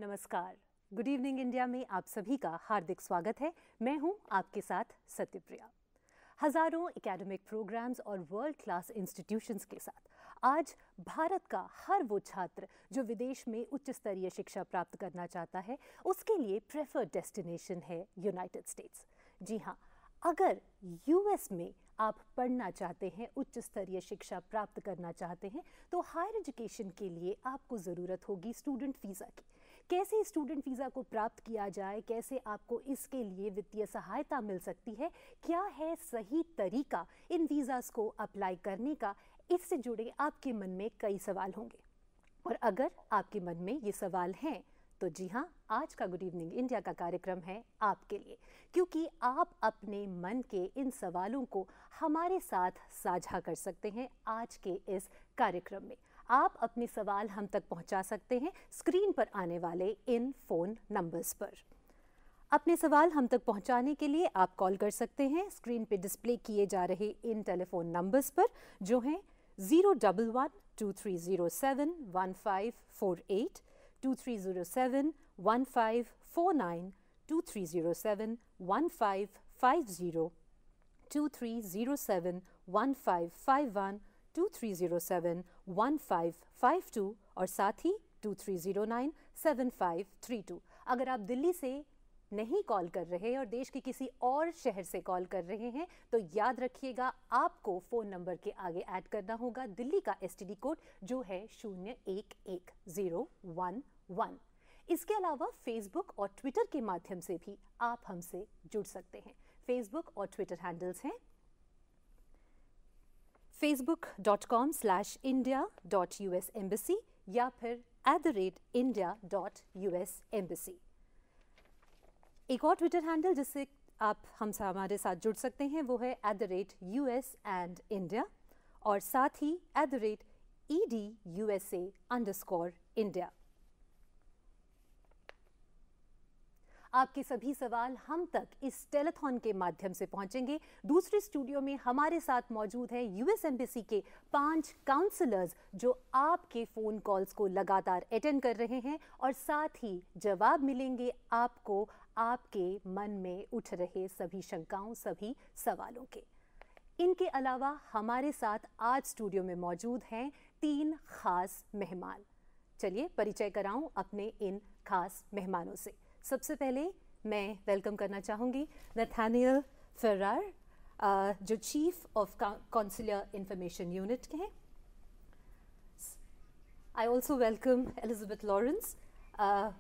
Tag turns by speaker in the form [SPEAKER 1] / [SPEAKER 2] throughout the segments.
[SPEAKER 1] नमस्कार। Good evening India में आप सभी का हार्दिक स्वागत है। मैं हूं आपके साथ सत्यप्रिया। हजारों एकेडमिक प्रोग्राम्स और वर्ल्ड क्लास इंस्टीट्यूशंस के साथ आज भारत का हर वो छात्र जो विदेश में उच्च स्तरीय शिक्षा प्राप्त करना चाहता है, उसके लिए प्रेफर्ड डेस्टिनेशन है यूनाइटेड स्टेट्स। जी हाँ, अगर यूएस में आप पढ़ना चाहते हैं, उच्च स्तरीय शिक्षा प्राप्त करना चाहते हैं, तो हायर एजुकेशन के लिए आपको ज़रूरत होगी स्टूडेंट वीज़ा की। कैसे स्टूडेंट वीज़ा को प्राप्त किया जाए, कैसे आपको इसके लिए वित्तीय सहायता मिल सकती है, क्या है सही तरीका इन वीज़ास को अप्लाई करने का, इससे जुड़े आपके मन में कई सवाल होंगे। और अगर आपके मन में ये सवाल हैं तो जी हाँ, आज का गुड इवनिंग इंडिया का कार्यक्रम है आपके लिए, क्योंकि आप अपने मन के इन सवालों को हमारे साथ साझा कर सकते हैं। आज के इस कार्यक्रम में आप अपने सवाल हम तक पहुंचा सकते हैं स्क्रीन पर आने वाले इन फ़ोन नंबर्स पर। अपने सवाल हम तक पहुंचाने के लिए आप कॉल कर सकते हैं स्क्रीन पे डिस्प्ले किए जा रहे इन टेलीफोन नंबर्स पर, जो हैं 011-2307-1548, 2307-1549, 2307-1550, 2307-1551, 2307-1552 और साथ ही 2309-7532। अगर आप दिल्ली से नहीं कॉल कर रहे और देश के किसी और शहर से कॉल कर रहे हैं तो याद रखिएगा, आपको फ़ोन नंबर के आगे ऐड करना होगा दिल्ली का एसटीडी कोड, जो है 011011। इसके अलावा फेसबुक और ट्विटर के माध्यम से भी आप हमसे जुड़ सकते हैं। फेसबुक और ट्विटर हैंडल्स हैं facebook.com/india.usembassy या फिर @india.usembassy। एक और ट्विटर हैंडल जिससे आप हमसे हमारे साथ जुड़ सकते हैं वो है @US&India और साथ ही @edusa_India। आपके सभी सवाल हम तक इस टेलीथॉन के माध्यम से पहुंचेंगे। दूसरे स्टूडियो में हमारे साथ मौजूद हैं यूएस एम्बेसी के 5 काउंसलर्स जो आपके फ़ोन कॉल्स को लगातार अटेंड कर रहे हैं और साथ ही जवाब मिलेंगे आपको आपके मन में उठ रहे सभी शंकाओं, सभी सवालों के। इनके अलावा हमारे साथ आज स्टूडियो में मौजूद हैं 3 खास मेहमान। चलिए परिचय कराऊं अपने इन खास मेहमानों से। सबसे पहले मैं वेलकम करना चाहूँगी नथानियल फेरार, जो chief of consular information unit के हैं। I also welcome Elizabeth Lawrence,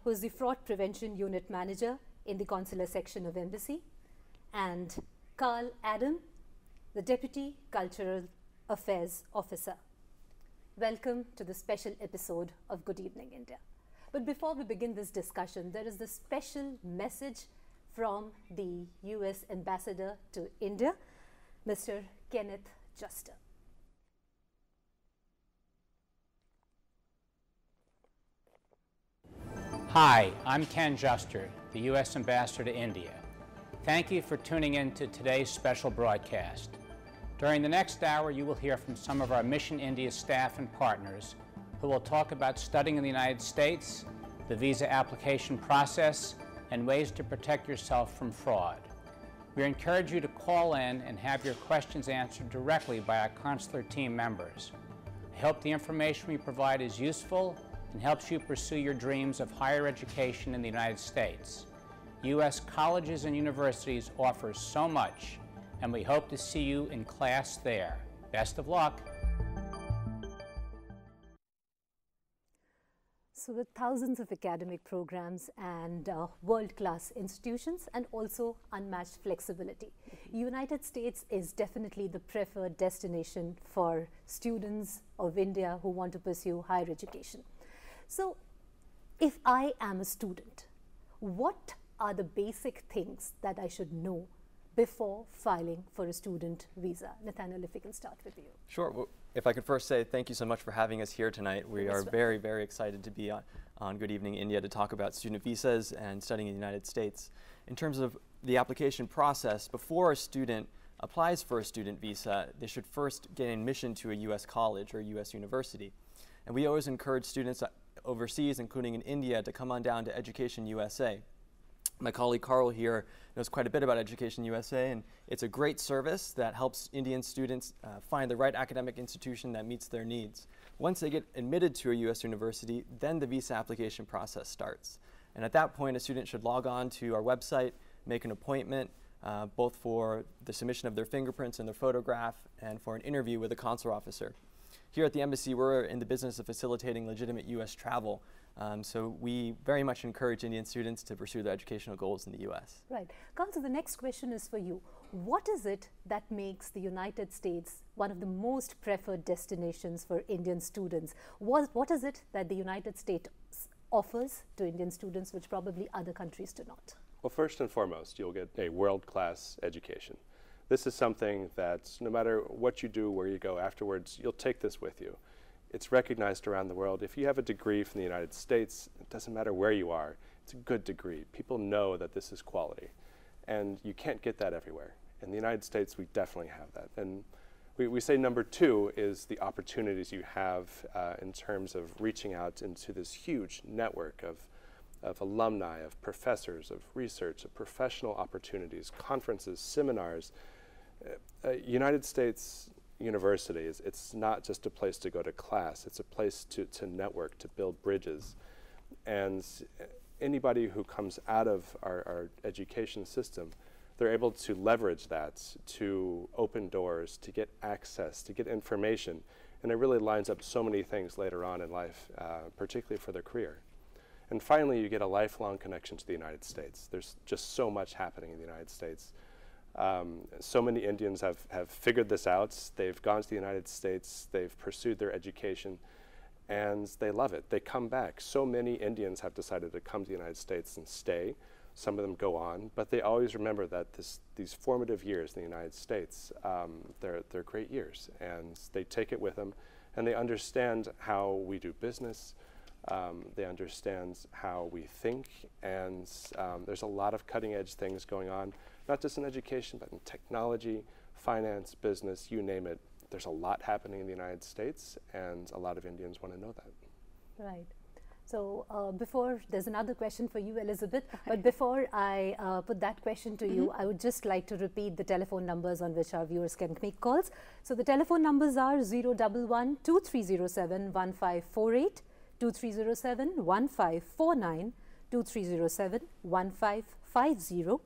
[SPEAKER 1] who is the fraud prevention unit manager in the consular section of embassy, and Carl Adam, the Deputy Cultural Affairs Officer. Welcome to the special episode of Good Evening India. But before we begin this discussion, there is this special message from the US Ambassador to India, Mr. Kenneth Juster.
[SPEAKER 2] Hi, I'm Ken Juster, the U.S. Ambassador to India. Thank you for tuning in to today's special broadcast. During the next hour, you will hear from some of our Mission India staff and partners who will talk about studying in the United States, the visa application process, and ways to protect yourself from fraud. We encourage you to call in and have your questions answered directly by our consular team members. I hope the information we provide is useful and helps you pursue your dreams of higher education in the United States. U.S. colleges and universities offer so much, and we hope to see you in class there. Best of luck.
[SPEAKER 1] So with thousands of academic programs and world-class institutions and also unmatched flexibility, United States is definitely the preferred destination for students of India who want to pursue higher education. So if I am a student, what are the basic things that I should know before filing for a student visa? Nathaniel, if we can start with you.
[SPEAKER 3] Sure. Well, if I could first say thank you so much for having us here tonight. We are very, very excited to be on Good Evening India to talk about student visas and studying in the United States. In terms of the application process, before a student applies for a student visa, they should first get admission to a U.S. college or U.S. university. And we always encourage students overseas, including in India, to come on down to Education USA. My colleague Carl here knows quite a bit about Education USA, and it's a great service that helps Indian students find the right academic institution that meets their needs. Once they get admitted to a U.S. university, then the visa application process starts. And at that point, a student should log on to our website, make an appointment, both for the submission of their fingerprints and their photograph, and for an interview with a consular officer. Here at the embassy, we're in the business of facilitating legitimate U.S. travel. So we very much encourage Indian students to pursue their educational goals in the U.S.
[SPEAKER 1] Right. Carl, so the next question is for you. What is it that makes the United States one of the most preferred destinations for Indian students? What is it that the United States offers to Indian students which probably other countries do not?
[SPEAKER 4] Well, first and foremost, you'll get a world-class education. This is something that no matter what you do, where you go afterwards, you'll take this with you. It's recognized around the world. If you have a degree from the United States, it doesn't matter where you are, it's a good degree. People know that this is quality. And you can't get that everywhere. In the United States, we definitely have that. And we say number two is the opportunities you have in terms of reaching out into this huge network of alumni, of professors, of research, of professional opportunities, conferences, seminars. United States University it's not just a place to go to class, it's a place to network, to build bridges. And anybody who comes out of our education system, they're able to leverage that to open doors, to get access, to get information. And it really lines up so many things later on in life, particularly for their career. And finally, you get a lifelong connection to the United States. There's just so much happening in the United States. So many Indians have figured this out. They've gone to the United States, they've pursued their education, and they love it. They come back. So many Indians have decided to come to the United States and stay. Some of them go on, but they always remember that these formative years in the United States, they're great years, and they take it with them, and they understand how we do business. They understand how we think, and there's a lot of cutting-edge things going on, not just in education, but in technology, finance, business, you name it. There's a lot happening in the United States, and a lot of Indians want to know that.
[SPEAKER 1] Right. So there's another question for you, Elizabeth, but before I put that question to you, I would just like to repeat the telephone numbers on which our viewers can make calls. So the telephone numbers are 011-2307-1548, 2307-1549, 2307-1550,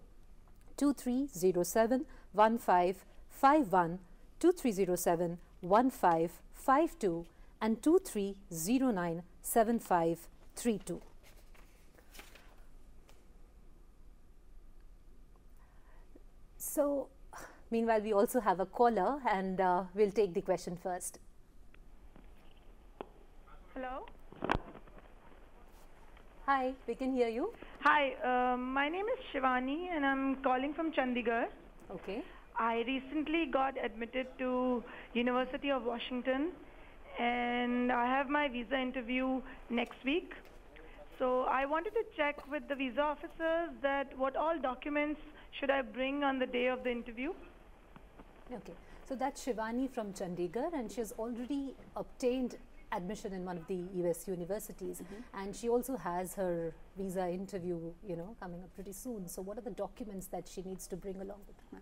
[SPEAKER 1] 2307-1551, 2307-1552, and 2309-7532. So, meanwhile, we also have a caller, and we'll take the question first.
[SPEAKER 5] Hello?
[SPEAKER 1] Hi, we can hear you.
[SPEAKER 5] Hi, my name is Shivani and I'm calling from Chandigarh.
[SPEAKER 1] Okay.
[SPEAKER 5] I recently got admitted to University of Washington and I have my visa interview next week. So I wanted to check with the visa officers that what all documents should I bring on the day of the interview?
[SPEAKER 1] Okay, so that's Shivani from Chandigarh, and she has already obtained admission in one of the US universities, and she also has her visa interview, coming up pretty soon. So what are the documents that she needs to bring along with her?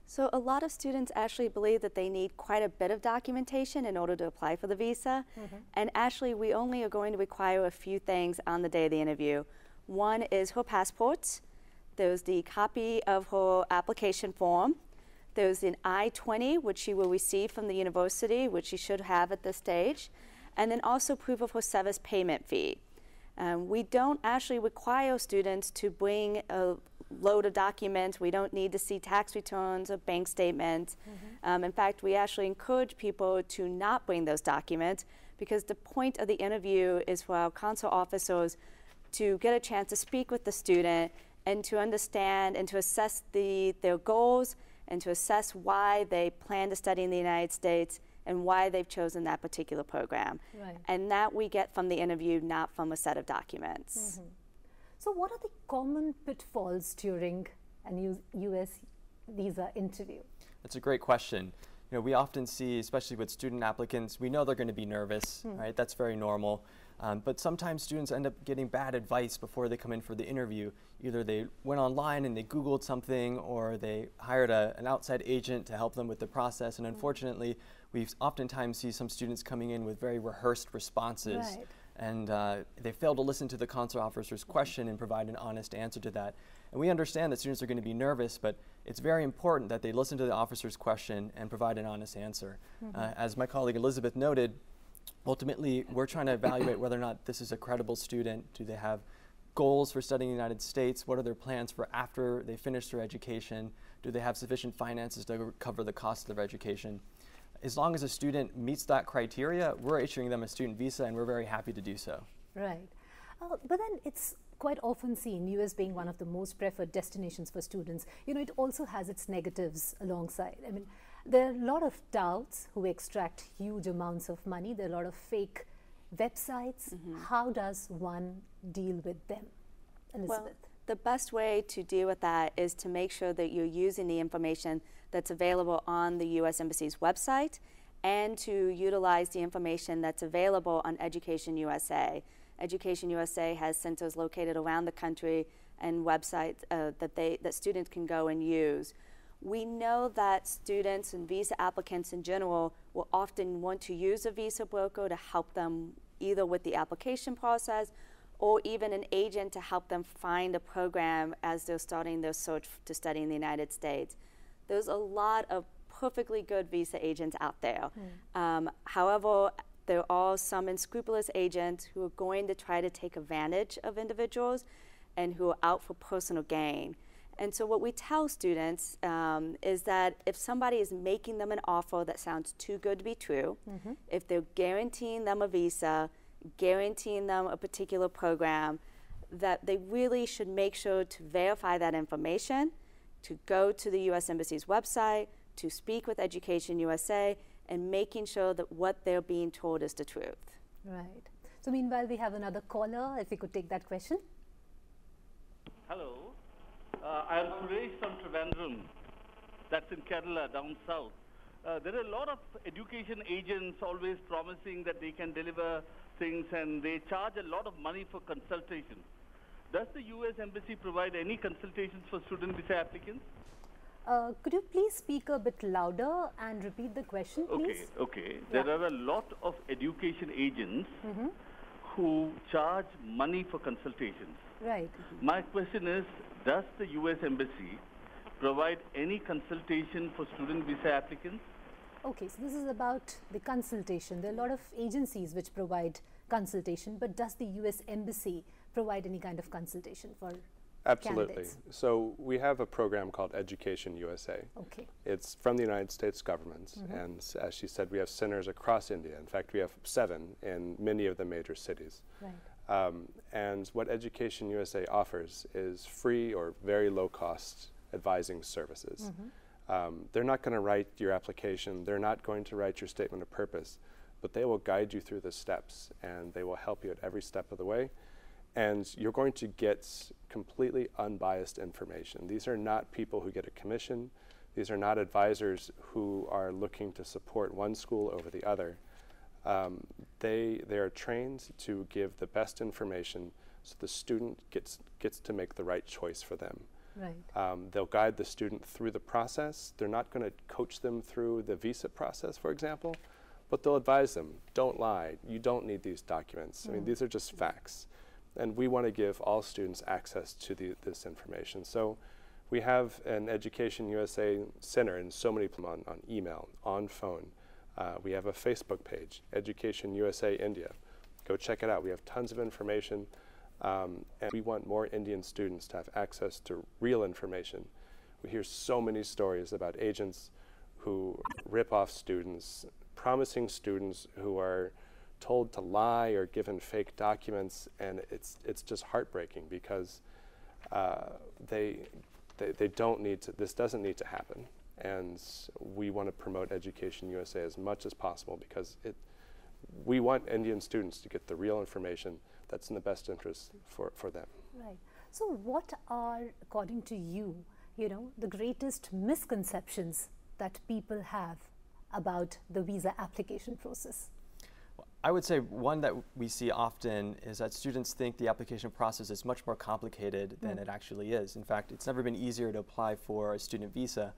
[SPEAKER 6] So a lot of students actually believe that they need quite a bit of documentation in order to apply for the visa. And actually, we only are going to require a few things on the day of the interview. One is her passport. There's the copy of her application form. There's an I-20, which she will receive from the university, which she should have at this stage. And then also proof of her service payment fee. We don't actually require students to bring a load of documents. We don't need to see tax returns or bank statements. In fact, we actually encourage people to not bring those documents because the point of the interview is for our consular officers to get a chance to speak with the student and to understand and to assess their goals and to assess why they plan to study in the United States and why they've chosen that particular program.
[SPEAKER 1] Right.
[SPEAKER 6] And that we get from the interview, not from a set of documents.
[SPEAKER 1] So what are the common pitfalls during an US visa interview?
[SPEAKER 3] That's a great question. We often see, especially with student applicants, we know they're going to be nervous, right? That's very normal. But sometimes students end up getting bad advice before they come in for the interview. Either they went online and they Googled something, or they hired an outside agent to help them with the process. And unfortunately, we oftentimes see some students coming in with very rehearsed responses.
[SPEAKER 1] Right.
[SPEAKER 3] And they fail to listen to the consular officer's question and provide an honest answer to that. And we understand that students are going to be nervous, but it's very important that they listen to the officer's question and provide an honest answer. As my colleague Elizabeth noted, ultimately, we're trying to evaluate whether or not this is a credible student. Do they have goals for studying in the United States? What are their plans for after they finish their education? Do they have sufficient finances to cover the cost of their education? As long as a student meets that criteria, we're issuing them a student visa, and we're very happy to do so.
[SPEAKER 1] Right. But then it's quite often seen, US being one of the most preferred destinations for students, you know, it also has its negatives alongside. I mean, there are a lot of touts who extract huge amounts of money. There are a lot of fake websites. How does one deal with them? Elizabeth?
[SPEAKER 6] Well, the best way to deal with that is to make sure that you're using the information that's available on the U.S. Embassy's website, and to utilize the information that's available on Education USA. Education USA has centers located around the country and websites that students can go and use. We know that students and visa applicants in general will often want to use a visa broker to help them either with the application process, or even an agent to help them find a program as they're starting their search to study in the United States. There's a lot of perfectly good visa agents out there. However, there are some unscrupulous agents who are going to try to take advantage of individuals and who are out for personal gain. And so what we tell students is that if somebody is making them an offer that sounds too good to be true, if they're guaranteeing them a visa, guaranteeing them a particular program, that they really should make sure to verify that information, to go to the U.S. Embassy's website, to speak with Education USA, and making sure that what they're being told is the truth.
[SPEAKER 1] Right. So meanwhile, we have another caller, if we could take that question.
[SPEAKER 7] Hello. I am Suresh from Trivandrum. That's in Kerala, down south. There are a lot of education agents always promising that they can deliver things, and they charge a lot of money for consultation. Does the U.S. Embassy provide any consultations for student visa applicants?
[SPEAKER 1] Could you please speak a bit louder and repeat the question, please?
[SPEAKER 7] Okay. There are a lot of education agents who charge money for consultations.
[SPEAKER 1] Right.
[SPEAKER 7] My question is, does the U.S. Embassy provide any consultation for student visa applicants?
[SPEAKER 1] Okay, so this is about the consultation. There are a lot of agencies which provide consultation, but does the U.S. Embassy provide any kind of consultation for
[SPEAKER 4] Absolutely.
[SPEAKER 1] candidates?
[SPEAKER 4] So we have a program called Education USA.
[SPEAKER 1] Okay.
[SPEAKER 4] It's from the United States government, and as she said, we have centers across India. In fact, we have 7 in many of the major cities.
[SPEAKER 1] Right.
[SPEAKER 4] And what Education USA offers is free or very low-cost advising services. They're not going to write your application, they're not going to write your statement of purpose, but they will guide you through the steps, and they will help you at every step of the way. And you're going to get completely unbiased information. These are not people who get a commission. These are not advisors who are looking to support one school over the other. They are trained to give the best information so the student gets to make the right choice for them.
[SPEAKER 1] Right.
[SPEAKER 4] They'll guide the student through the process. They're not going to coach them through the visa process, for example, but they'll advise them, don't lie, you don't need these documents. I mean, these are just facts. And we want to give all students access to this information. So we have an Education USA center in so many places, on email, on phone. We have a Facebook page, Education USA India. Go check it out. We have tons of information. And we want more Indian students to have access to real information. We hear so many stories about agents who rip off students, promising students who are told to lie or given fake documents, and it's just heartbreaking because they don't need to. This doesn't need to happen, and we want to promote Education USA as much as possible because we want Indian students to get the real information that's in the best interest for them.
[SPEAKER 1] Right. So what are, according to you, the greatest misconceptions that people have about the visa application process?
[SPEAKER 3] I would say one that we see often is that students think the application process is much more complicated than it actually is. In fact, it's never been easier to apply for a student visa.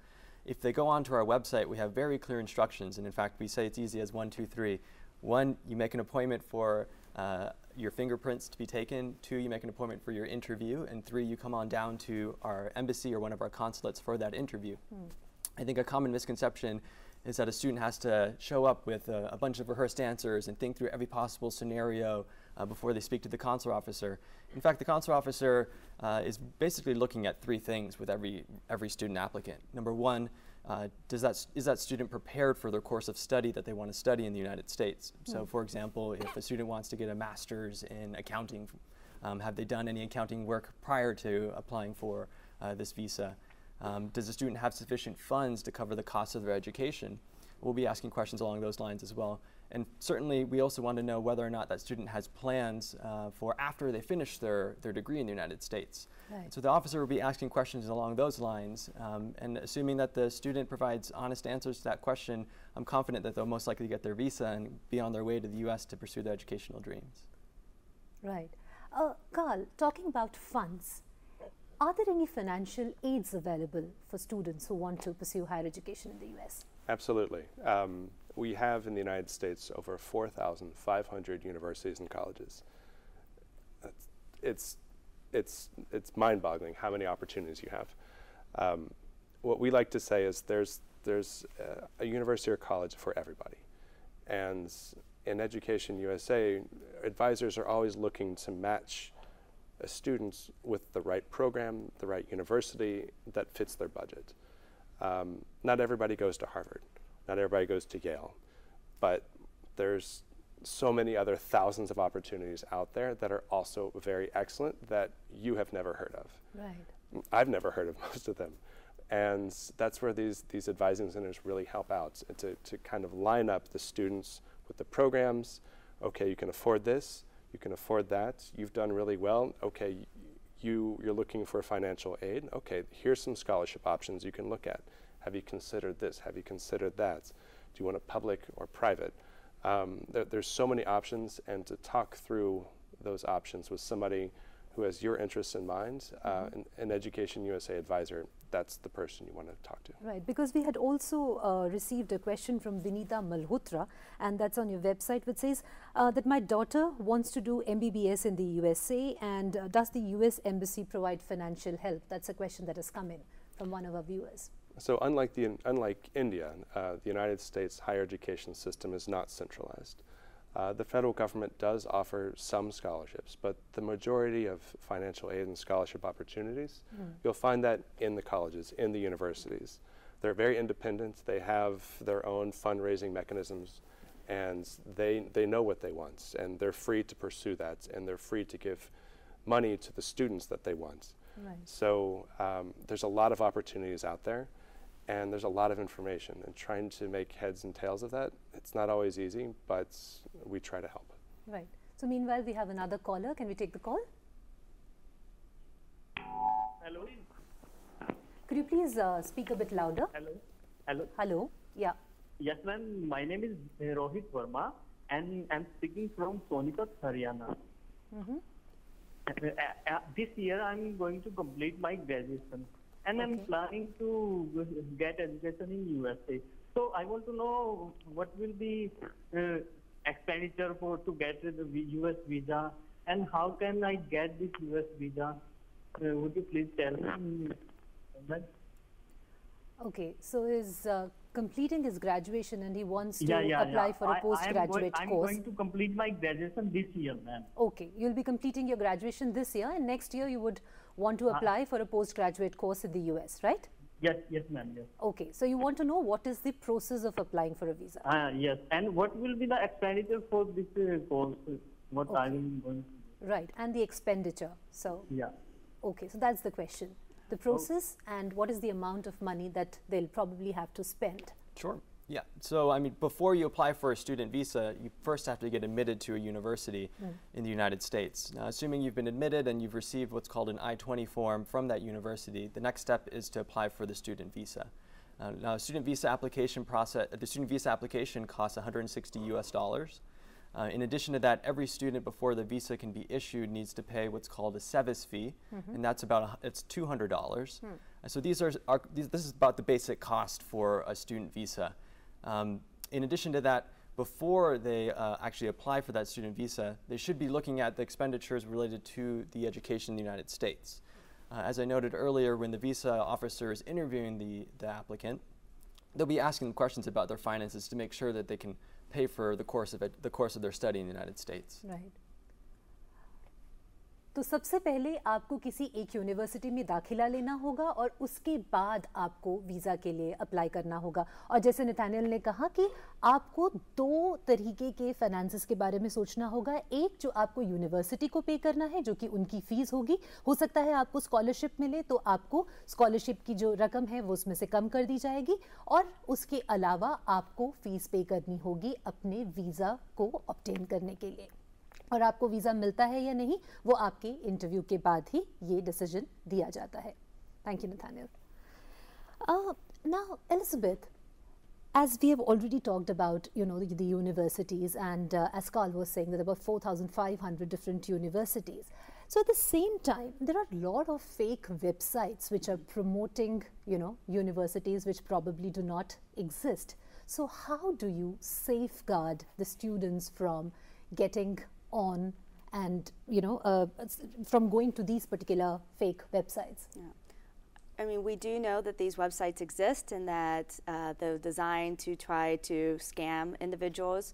[SPEAKER 3] If they go onto our website, we have very clear instructions, and in fact, we say it's easy as 1, 2, 3. 1, you make an appointment for your fingerprints to be taken. 2, you make an appointment for your interview. And 3, you come on down to our embassy or one of our consulates for that interview. I think a common misconception is that a student has to show up with a bunch of rehearsed answers and think through every possible scenario before they speak to the consular officer. In fact, the consular officer is basically looking at 3 things with every student applicant. Number 1, is that student prepared for their course of study that they want to study in the United States? So for example, if a student wants to get a master's in accounting, have they done any accounting work prior to applying for this visa? Does the student have sufficient funds to cover the cost of their education? We'll be asking questions along those lines as well. And certainly, we also want to know whether or not that student has plans for after they finish their degree in the United States.
[SPEAKER 1] Right.
[SPEAKER 3] So the officer will be asking questions along those lines, and assuming that the student provides honest answers to that question, I'm confident that they'll most likely get their visa and be on their way to the U.S. to pursue their educational dreams.
[SPEAKER 1] Right. Carl, talking about funds, are there any financial aids available for students who want to pursue higher education in the U.S.?
[SPEAKER 4] Absolutely. We have in the United States over 4,500 universities and colleges. It's mind-boggling how many opportunities you have. What we like to say is there's a university or college for everybody. And in Education USA, advisors are always looking to match students with the right program, the right university that fits their budget. Not everybody goes to Harvard, not everybody goes to Yale, but there's so many other thousands of opportunities out there that are also very excellent that you have never heard of.
[SPEAKER 1] Right.
[SPEAKER 4] I've never heard of most of them. And that's where these advising centers really help out, to kind of line up the students with the programs. Okay, you can afford this, you can afford that, you've done really well. Okay, you're looking for financial aid. Okay, here's some scholarship options you can look at. Have you considered this? Have you considered that? Do you want a public or private? There's so many options, and to talk through those options with somebody who has your interests in mind, an Education USA advisor, that's the person you want to talk to.
[SPEAKER 1] Right, because we had also received a question from Vinita Malhotra, and that's on your website, which says that my daughter wants to do MBBS in the USA, and does the US Embassy provide financial help? That's a question that has come in from one of our viewers.
[SPEAKER 4] So unlike India, the United States higher education system is not centralized. The federal government does offer some scholarships, but the majority of financial aid and scholarship opportunities, you'll find that in the colleges, in the universities. They're very independent. They have their own fundraising mechanisms, and they know what they want, and they're free to pursue that, and they're free to give money to the students that they want.
[SPEAKER 1] Right.
[SPEAKER 4] So there's a lot of opportunities out there, and there's a lot of information, and trying to make heads and tails of that, it's not always easy, but we try to help.
[SPEAKER 1] Right. So meanwhile, we have another caller. Can we take the call?
[SPEAKER 8] Hello.
[SPEAKER 1] Could you please speak a bit louder?
[SPEAKER 8] Hello. Hello.
[SPEAKER 1] Hello. Yeah.
[SPEAKER 8] Yes, ma'am. My name is Rohit Verma, and I'm speaking from Sonipat, Haryana. This year, I'm going to complete my graduation, and I'm planning to get education in USA. So I want to know what will be expenditure to get the US visa, and how can I get this US visa? Would you please tell me?
[SPEAKER 1] Okay, so he's completing his graduation and he wants to apply for a postgraduate course.
[SPEAKER 8] I'm going to complete my graduation this year, ma'am.
[SPEAKER 1] Okay, you'll be completing your graduation this year, and next year you would want to apply for a postgraduate course in the US, right?
[SPEAKER 8] Yes, ma'am. Yes.
[SPEAKER 1] Okay, so you want to know what is the process of applying for a visa?
[SPEAKER 8] Yes, and what will be the expenditure for this course? What I am going to do?
[SPEAKER 1] Right, and the expenditure. So
[SPEAKER 8] yeah.
[SPEAKER 1] Okay, so that's the question. The process and what is the amount of money that they'll probably have to spend?
[SPEAKER 3] Sure. Yeah. So, I mean, before you apply for a student visa, you first have to get admitted to a university in the United States. Now, assuming you've been admitted and you've received what's called an I-20 form from that university, the next step is to apply for the student visa. Now, the student visa application costs $160 US. In addition to that, every student before the visa can be issued needs to pay what's called a SEVIS fee, and that's it's $200. So this is about the basic cost for a student visa. In addition to that, before they actually apply for that student visa, they should be looking at the expenditures related to the education in the United States. As I noted earlier, when the visa officer is interviewing the applicant, they'll be asking them questions about their finances to make sure that they can pay for the course of their study in the United States.
[SPEAKER 1] Right. तो सबसे पहले आपको किसी एक university में दाखिला लेना होगा और उसके बाद आपको वीज़ा के लिए अप्लाई करना होगा। और जैसे नथानियल ने कहा कि आपको दो तरीके के फाइनेंसेस के बारे में सोचना होगा। एक जो आपको यूनिवर्सिटी को पे करना है, जो कि उनकी फ़ीस होगी। हो सकता है आपको स्कॉलरशिप मिले तो आपको स्कॉलरशिप की जो रकम है वो उसमें से कम कर दी जाएगी, और उसके अलावा आपको फ़ीस पे करनी होगी अपने वीज़ा को ऑब्टेन करने के लिए। और आपको वीज़ा मिलता है या नहीं वो आपके इंटरव्यू के बाद ही ये डिसीजन दिया जाता है। Thank you Nathaniel. Now Elizabeth, as we have already talked about, the universities, and as Carl was saying, that about 4,500 different universities. So at the same time, there are a lot of fake websites which are promoting, universities which probably do not exist. So how do you safeguard the students from getting on and from going to these particular fake websites?
[SPEAKER 6] Yeah. I mean, we do know that these websites exist and that they're designed to try to scam individuals,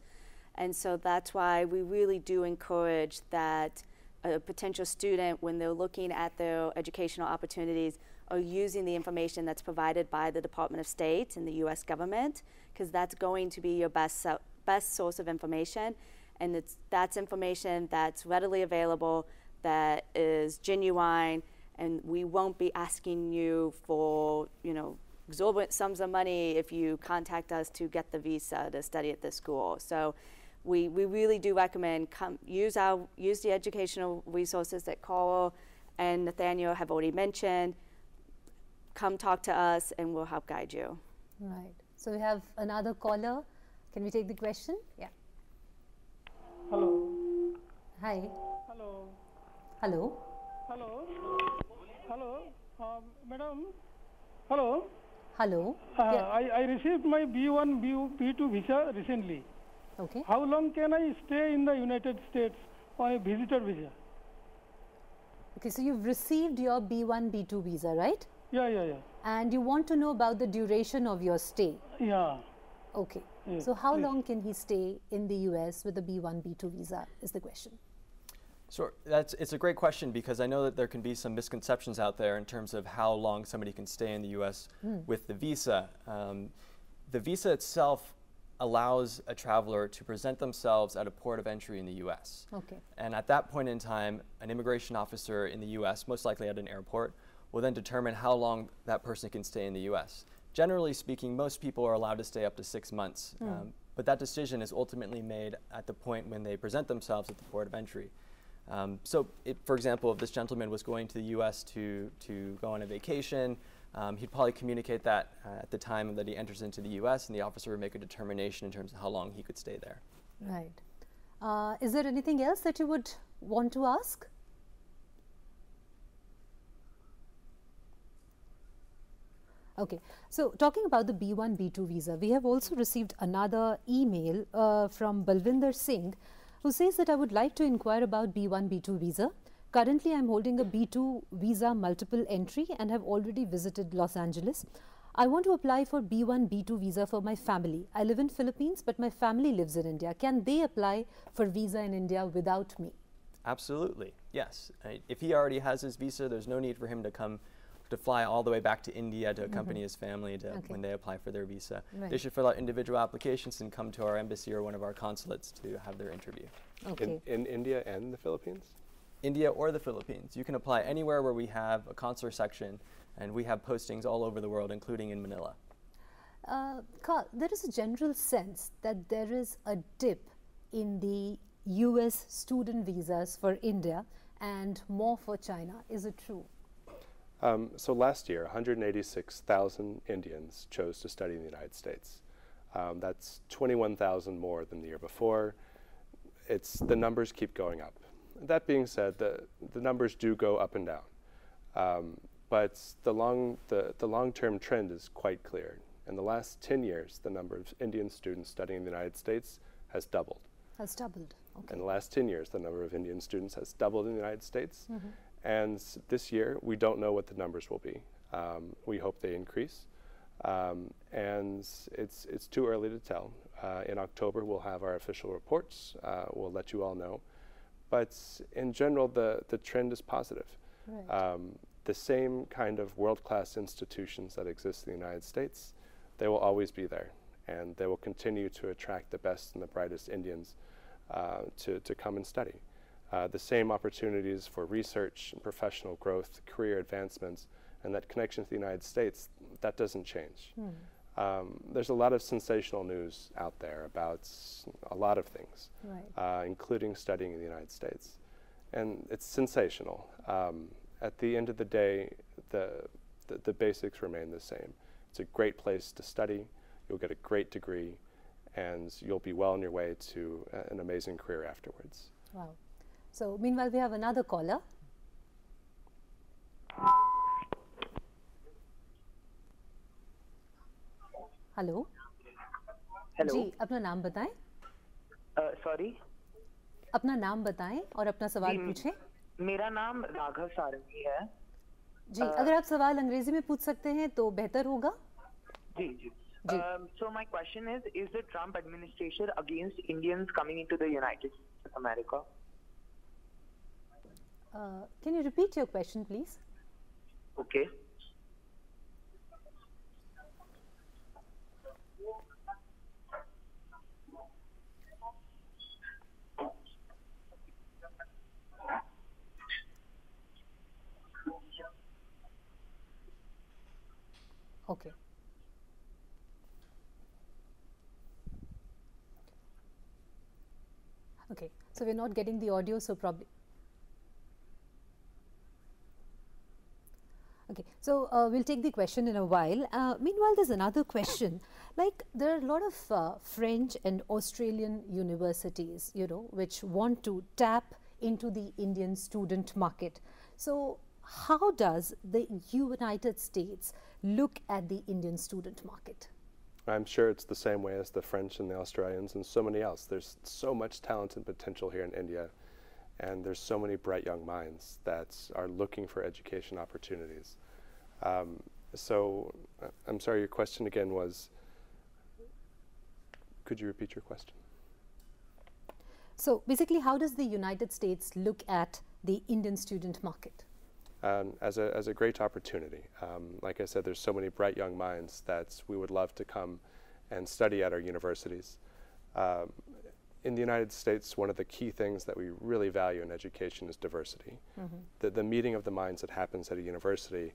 [SPEAKER 6] and so that's why we really do encourage that a potential student, when they're looking at their educational opportunities, are using the information that's provided by the Department of State and the U.S. government, because that's going to be your best source of information. And that's information that's readily available, that is genuine, and we won't be asking you for, exorbitant sums of money if you contact us to get the visa to study at this school. So we really do recommend use the educational resources that Carl and Nathaniel have already mentioned. Come talk to us and we'll help guide you.
[SPEAKER 1] Right. So we have another caller. Can we take the question? Yeah.
[SPEAKER 9] Hello.
[SPEAKER 1] Hi.
[SPEAKER 9] Hello.
[SPEAKER 1] Hello.
[SPEAKER 9] Hello. Hello. Madam. Hello.
[SPEAKER 1] Hello.
[SPEAKER 9] Yeah. I received my B1, B2 visa recently.
[SPEAKER 1] Okay.
[SPEAKER 9] How long can I stay in the United States on a visitor visa?
[SPEAKER 1] Okay, so you've received your B1, B2 visa, right?
[SPEAKER 9] Yeah.
[SPEAKER 1] And you want to know about the duration of your stay?
[SPEAKER 9] Yeah.
[SPEAKER 1] Okay.
[SPEAKER 9] Yes,
[SPEAKER 1] So how
[SPEAKER 9] yes.
[SPEAKER 1] long can he stay in the US with a B1, B2 visa is the question.
[SPEAKER 3] Sure, it's a great question, because I know that there can be some misconceptions out there in terms of how long somebody can stay in the U.S. with the visa. The visa itself allows a traveler to present themselves at a port of entry in the U.S.
[SPEAKER 1] Okay.
[SPEAKER 3] And at that point in time, an immigration officer in the U.S., most likely at an airport, will then determine how long that person can stay in the U.S. Generally speaking, most people are allowed to stay up to 6 months, but that decision is ultimately made at the point when they present themselves at the port of entry. For example, if this gentleman was going to the U.S. to go on a vacation, he'd probably communicate that at the time that he enters into the U.S., and the officer would make a determination in terms of how long he could stay there.
[SPEAKER 1] Right. Is there anything else that you would want to ask? Okay, so talking about the B1, B2 visa, we have also received another email from Balvinder Singh, who says that I would like to inquire about B1, B2 visa. Currently, I'm holding a B2 visa multiple entry and have already visited Los Angeles. I want to apply for B1, B2 visa for my family. I live in Philippines, but my family lives in India. Can they apply for visa in India without me?
[SPEAKER 3] Absolutely, yes. If he already has his visa, there's no need for him to fly all the way back to India to accompany his family when they apply for their visa.
[SPEAKER 1] Right.
[SPEAKER 3] They should fill out individual applications and come to our embassy or one of our consulates to have their interview.
[SPEAKER 1] Okay.
[SPEAKER 4] In India and the Philippines?
[SPEAKER 3] India or the Philippines. You can apply anywhere where we have a consular section, and we have postings all over the world, including in Manila.
[SPEAKER 1] Carl, there is a general sense that there is a dip in the US student visas for India and more for China. Is it true?
[SPEAKER 4] So last year, 186,000 Indians chose to study in the United States. That's 21,000 more than the year before. the numbers keep going up. That being said, the numbers do go up and down, but the long-term trend is quite clear. In the last 10 years, the number of Indian students studying in the United States has doubled.
[SPEAKER 1] Has doubled, okay.
[SPEAKER 4] In the last 10 years, the number of Indian students has doubled in the United States. And this year, we don't know what the numbers will be. We hope they increase. And it's too early to tell. In October, we'll have our official reports. We'll let you all know. But in general, the trend is positive.
[SPEAKER 1] Right.
[SPEAKER 4] The same kind of world-class institutions that exist in the United States, they will always be there. And they will continue to attract the best and the brightest Indians to come and study. The same opportunities for research and professional growth, career advancements, and that connection to the United States, that doesn't change. There's a lot of sensational news out there about a lot of things,
[SPEAKER 1] right.
[SPEAKER 4] Including studying in the United States. And it's sensational. At the end of the day, the basics remain the same. It's a great place to study, you'll get a great degree, and you'll be well on your way to an amazing career afterwards.
[SPEAKER 1] Wow. So meanwhile, we have another caller. Hello
[SPEAKER 10] hello
[SPEAKER 1] ji, अपना नाम बताएं।
[SPEAKER 10] Sorry,
[SPEAKER 1] अपना नाम बताएं और अपना सवाल पूछें।
[SPEAKER 10] मेरा नाम राघव सारंगी है।
[SPEAKER 1] जी, अगर आप सवाल अंग्रेजी में पूछ सकते हैं तो बेहतर होगा।
[SPEAKER 10] जी जी। So my question is the Trump administration against Indians coming into the United States of America?
[SPEAKER 1] Can you repeat your question, please?
[SPEAKER 10] Okay.
[SPEAKER 1] Okay. Okay, so we're not getting the audio, so probably. Okay, so we'll take the question in a while. Meanwhile, there's another question. Like, there are a lot of French and Australian universities, you know, which want to tap into the Indian student market. So how does the United States look at the Indian student market?
[SPEAKER 4] I'm sure it's the same way as the French and the Australians and so many else. There's so much talent and potential here in India, and there's so many bright young minds that are looking for education opportunities. I'm sorry, your question again was, could you repeat your question?
[SPEAKER 1] So basically, how does the United States look at the Indian student market?
[SPEAKER 4] As a great opportunity. Like I said, there's so many bright young minds that we would love to come and study at our universities. In the United States, one of the key things that we really value in education is diversity. The meeting of the minds that happens at a university,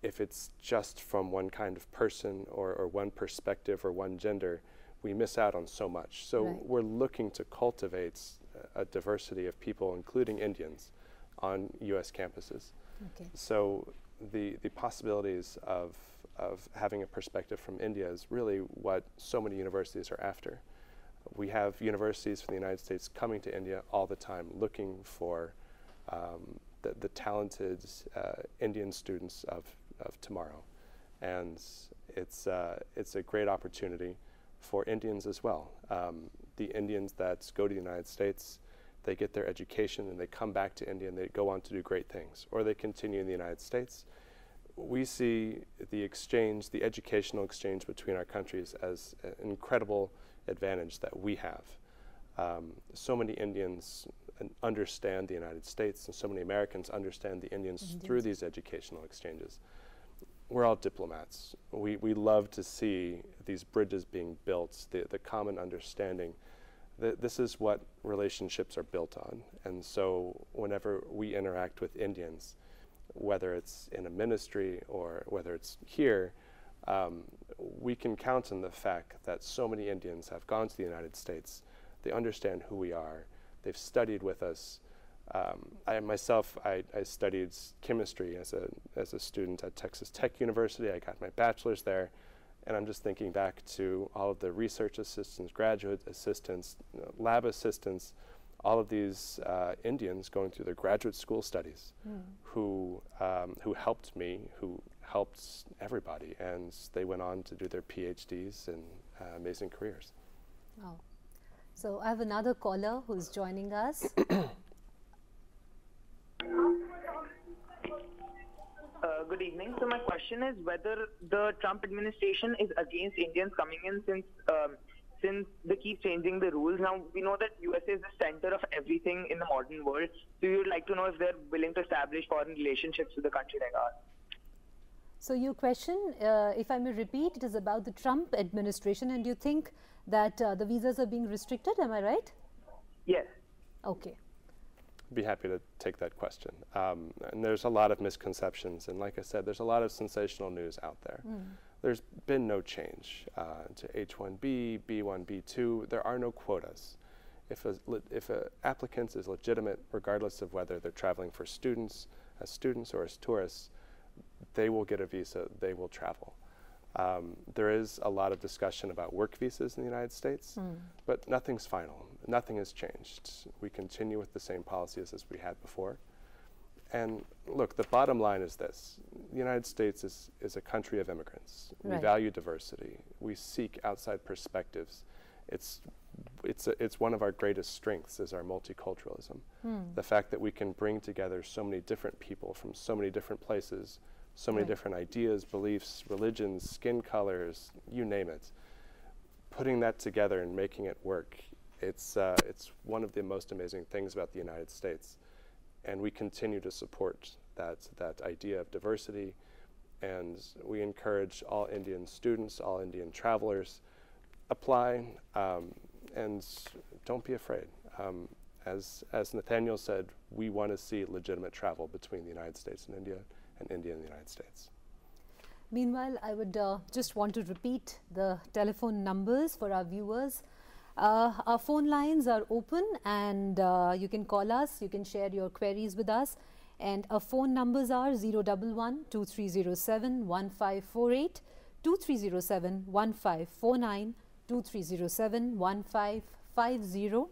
[SPEAKER 4] if it's just from one kind of person or one perspective or one gender, we miss out on so much. So we're looking to cultivate a diversity of people, including Indians, on U.S. campuses.
[SPEAKER 1] Okay.
[SPEAKER 4] So the possibilities of having a perspective from India is really what so many universities are after. We have universities from the United States coming to India all the time, looking for the talented Indian students of tomorrow. And it's a great opportunity for Indians as well. The Indians that go to the United States, they get their education and they come back to India and they go on to do great things, or they continue in the United States. We see the exchange, the educational exchange between our countries as an incredible advantage that we have. So many Indians understand the United States, and so many Americans understand the Indians through these educational exchanges. We're all diplomats. We love to see these bridges being built, the common understanding. This is what relationships are built on. And so whenever we interact with Indians, whether it's in a ministry or whether it's here, we can count on the fact that so many Indians have gone to the United States. They understand who we are. They've studied with us. I myself studied chemistry as a student at Texas Tech University. I got my bachelor's there. And I'm just thinking back to all of the research assistants, graduate assistants, lab assistants, all of these Indians going through their graduate school studies who helped me, who helped everybody, and they went on to do their PhDs and amazing careers.
[SPEAKER 1] Oh. So I have another caller who's joining us.
[SPEAKER 10] Good evening. So my question is whether the Trump administration is against Indians coming in since they keep changing the rules. Now, we know that USA is the center of everything in the modern world. So we would like to know if they're willing to establish foreign relationships with a country like ours.
[SPEAKER 1] So your question, if I may repeat, it is about the Trump administration, and you think that the visas are being restricted, am I right?
[SPEAKER 10] Yes.
[SPEAKER 1] Okay.
[SPEAKER 4] Be happy to take that question. And there's a lot of misconceptions, and like I said, there's a lot of sensational news out there. There's been no change to H-1B, B-1, B-2. There are no quotas. If a applicant is legitimate, regardless of whether they're traveling for students or as tourists, they will get a visa, they will travel. There is a lot of discussion about work visas in the United States, but nothing's final. Nothing has changed. We continue with the same policies as we had before. And look, the bottom line is this. The United States is a country of immigrants.
[SPEAKER 1] Right.
[SPEAKER 4] We value diversity. We seek outside perspectives. It's one of our greatest strengths is our multiculturalism. The fact that we can bring together so many different people from so many different places, so many different ideas, beliefs, religions, skin colors, you name it. Putting that together and making it work, it's one of the most amazing things about the United States. And we continue to support that idea of diversity, and we encourage all Indian students, all Indian travelers, apply, and don't be afraid. As Nathaniel said, we want to see legitimate travel between the United States and India and the United States.
[SPEAKER 1] Meanwhile, I would just want to repeat the telephone numbers for our viewers. Our phone lines are open, and you can call us, you can share your queries with us, and our phone numbers are 011-2307-1548, 2307-1549, 2307-1550,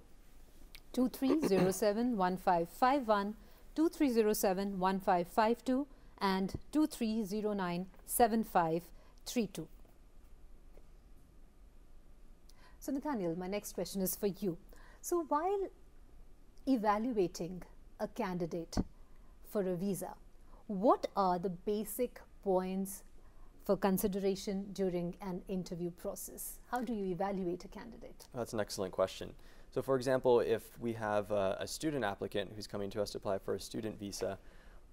[SPEAKER 1] 2307-1551, 2307-1552, and 2309-7532. So Nathaniel, my next question is for you. So while evaluating a candidate for a visa, what are the basic points for consideration during an interview process? How do you evaluate a candidate?
[SPEAKER 3] That's an excellent question. So for example, if we have a student applicant who's coming to us to apply for a student visa,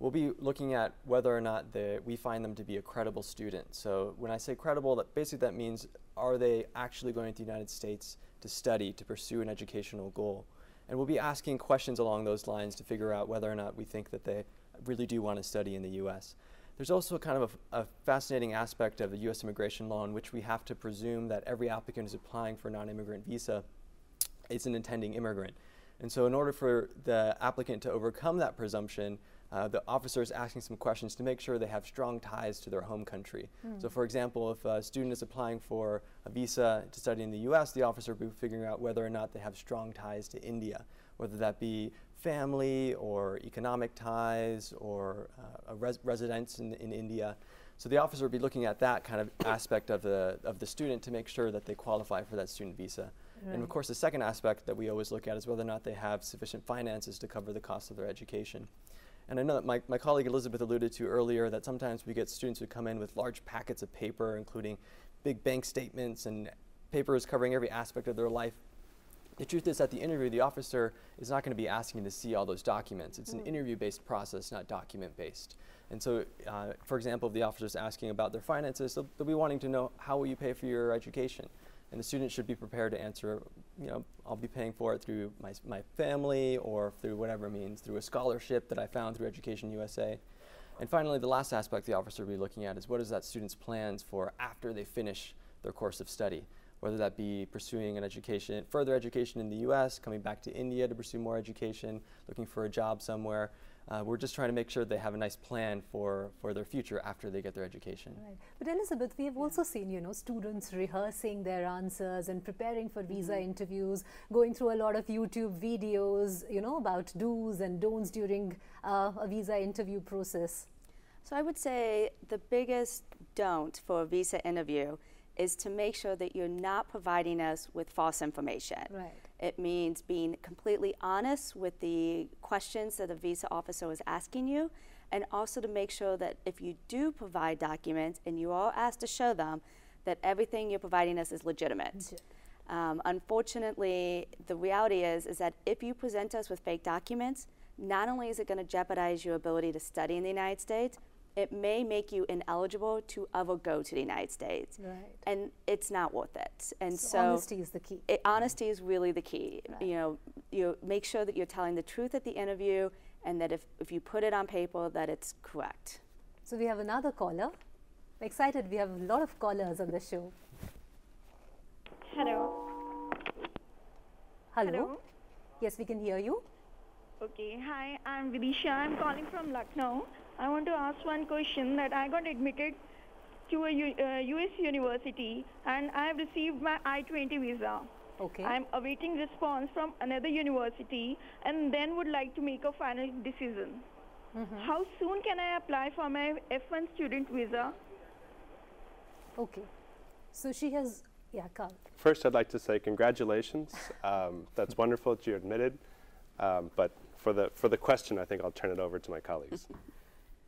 [SPEAKER 3] we'll be looking at whether or not we find them to be a credible student. So when I say credible, that means, are they actually going to the United States to study, to pursue an educational goal? And we'll be asking questions along those lines to figure out whether or not we think that they really do want to study in the U.S. There's also kind of a fascinating aspect of the U.S. immigration law in which we have to presume that every applicant who's applying for a non-immigrant visa is an intending immigrant. And so in order for the applicant to overcome that presumption, the officer is asking some questions to make sure they have strong ties to their home country. So for example, if a student is applying for a visa to study in the US, the officer will be figuring out whether or not they have strong ties to India, whether that be family or economic ties or a residence in India. So the officer will be looking at that kind of aspect of the student to make sure that they qualify for that student visa. Right. And of course, the second aspect that we always look at is whether or not they have sufficient finances to cover the cost of their education. And I know that my colleague Elizabeth alluded to earlier that sometimes we get students who come in with large packets of paper, including big bank statements and papers covering every aspect of their life. The truth is, at the interview, the officer is not going to be asking to see all those documents. It's an interview-based process, not document-based. And so, for example, if the officer is asking about their finances, they'll be wanting to know, how will you pay for your education? And the student should be prepared to answer, I'll be paying for it through my family or through whatever means, through a scholarship that I found through Education USA. And finally, the last aspect the officer will be looking at is what is that student's plans for after they finish their course of study, whether that be pursuing an further education in the US, coming back to India to pursue more education, looking for a job somewhere. We're just trying to make sure they have a nice plan for their future after they get their education.
[SPEAKER 1] Right. But Elizabeth, we have also seen, you know, students rehearsing their answers and preparing for visa interviews, going through a lot of YouTube videos, you know, about do's and don'ts during a visa interview process.
[SPEAKER 6] So I would say the biggest don't for a visa interview is to make sure that you're not providing us with false information.
[SPEAKER 1] Right.
[SPEAKER 6] It means being completely honest with the questions that the visa officer is asking you, and also to make sure that if you do provide documents and you are asked to show them, that everything you're providing us is legitimate. Unfortunately, the reality is that if you present us with fake documents, not only is it going to jeopardize your ability to study in the United States, it may make you ineligible to ever go to the United States.
[SPEAKER 1] Right.
[SPEAKER 6] And it's not worth it. And so
[SPEAKER 1] honesty is the key.
[SPEAKER 6] Honesty is really the key.
[SPEAKER 1] Right.
[SPEAKER 6] You know, you make sure that you're telling the truth at the interview, and that if you put it on paper, that it's correct.
[SPEAKER 1] So we have another caller. I'm excited. We have a lot of callers on the show.
[SPEAKER 11] Hello.
[SPEAKER 1] Hello.
[SPEAKER 11] Hello.
[SPEAKER 1] Yes, we can hear you.
[SPEAKER 11] Okay. Hi, I'm Vidisha. I'm calling from Lucknow. I want to ask one question that I got admitted to a US university and I have received my I-20 visa.
[SPEAKER 1] Okay.
[SPEAKER 11] I'm awaiting response from another university and then would like to make a final decision. How soon can I apply for my F1 student visa?
[SPEAKER 1] Okay. So she has, yeah, Carl.
[SPEAKER 4] First, I'd like to say congratulations. That's wonderful that you're admitted. But for the question, I think I'll turn it over to my colleagues.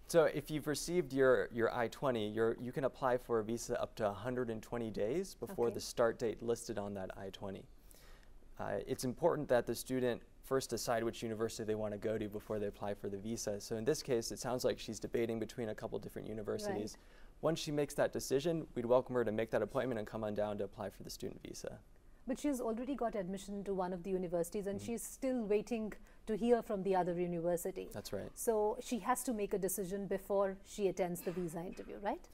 [SPEAKER 3] So if you've received your I-20, you can apply for a visa up to 120 days before the start date listed on that I-20. It's important that the student first decide which university they want to go to before they apply for the visa. So in this case, it sounds like she's debating between a couple different universities. Right. Once she makes that decision, we'd welcome her to make that appointment and come on down to apply for the student visa.
[SPEAKER 1] But she's already got admission to one of the universities and she's still waiting to hear from the other university.
[SPEAKER 3] That's right.
[SPEAKER 1] So she has to make a decision before she attends the visa interview, right?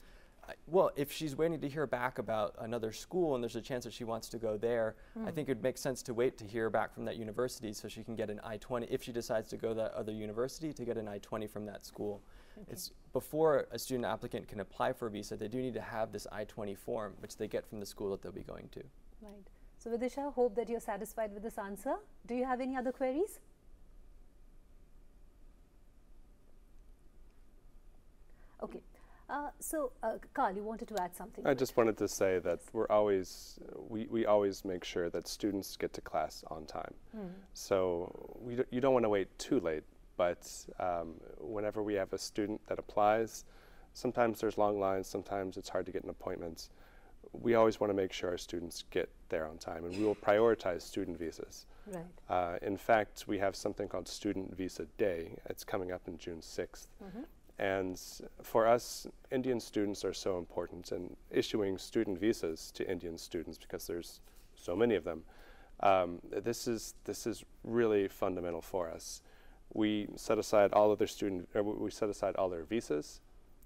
[SPEAKER 3] Well, if she's waiting to hear back about another school and there's a chance that she wants to go there, I think it would make sense to wait to hear back from that university so she can get an I-20, if she decides to go to that other university, to get an I-20 from that school. Okay. It's before a student applicant can apply for a visa, they do need to have this I-20 form, which they get from the school that they'll be going to.
[SPEAKER 1] Right. So Vidisha, hope that you're satisfied with this answer. Do you have any other queries? Okay. Carl, you wanted to add something.
[SPEAKER 4] I just wanted to say that we always make sure that students get to class on time. So you don't want to wait too late, but whenever we have a student that applies, sometimes there's long lines, sometimes it's hard to get an appointment. We always want to make sure our students get there on time, and we will prioritize student visas.
[SPEAKER 1] Right.
[SPEAKER 4] In fact, we have something called Student Visa Day. It's coming up on June 6th. And for us, Indian students are so important, and issuing student visas to Indian students, because there's so many of them, this is really fundamental for us. We set aside all of we set aside all their visas,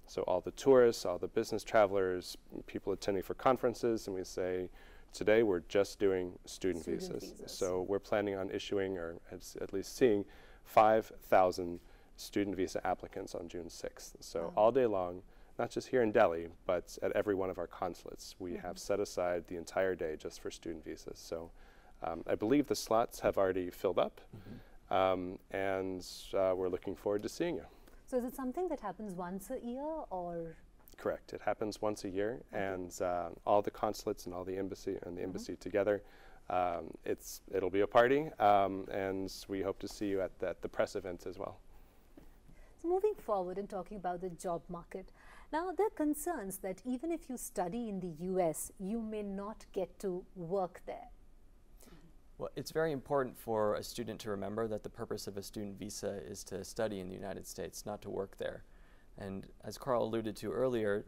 [SPEAKER 4] so all the tourists, all the business travelers, people attending for conferences, and we say, today we're just doing student visas. So we're planning on issuing, or at least seeing, 5,000 student visa applicants on June 6th. So all day long, not just here in Delhi, but at every one of our consulates, we have set aside the entire day just for student visas. So I believe the slots have already filled up, and we're looking forward to seeing you.
[SPEAKER 1] So is it something that happens once a year, or?
[SPEAKER 4] Correct. It happens once a year, and all the consulates and all the embassy together. It'll be a party, and we hope to see you at the press events as well.
[SPEAKER 1] So moving forward and talking about the job market, now there are concerns that even if you study in the US, you may not get to work there.
[SPEAKER 3] Well, it's very important for a student to remember that the purpose of a student visa is to study in the United States, not to work there. And as Carl alluded to earlier,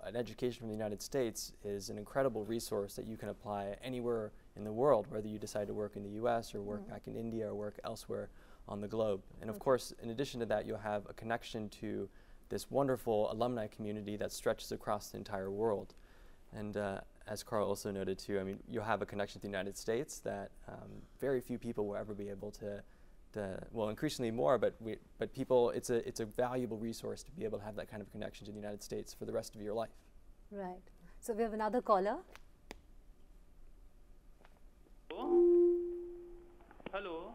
[SPEAKER 3] an education from the United States is an incredible resource that you can apply anywhere in the world, whether you decide to work in the US or work back in India or work elsewhere on the globe. And of course, in addition to that, you'll have a connection to this wonderful alumni community that stretches across the entire world. And as Carl also noted too, I mean, you'll have a connection to the United States that very few people will ever be able to well, increasingly more, but people, it's a valuable resource to be able to have that kind of connection to the United States for the rest of your life.
[SPEAKER 1] Right. So we have another caller.
[SPEAKER 12] Hello.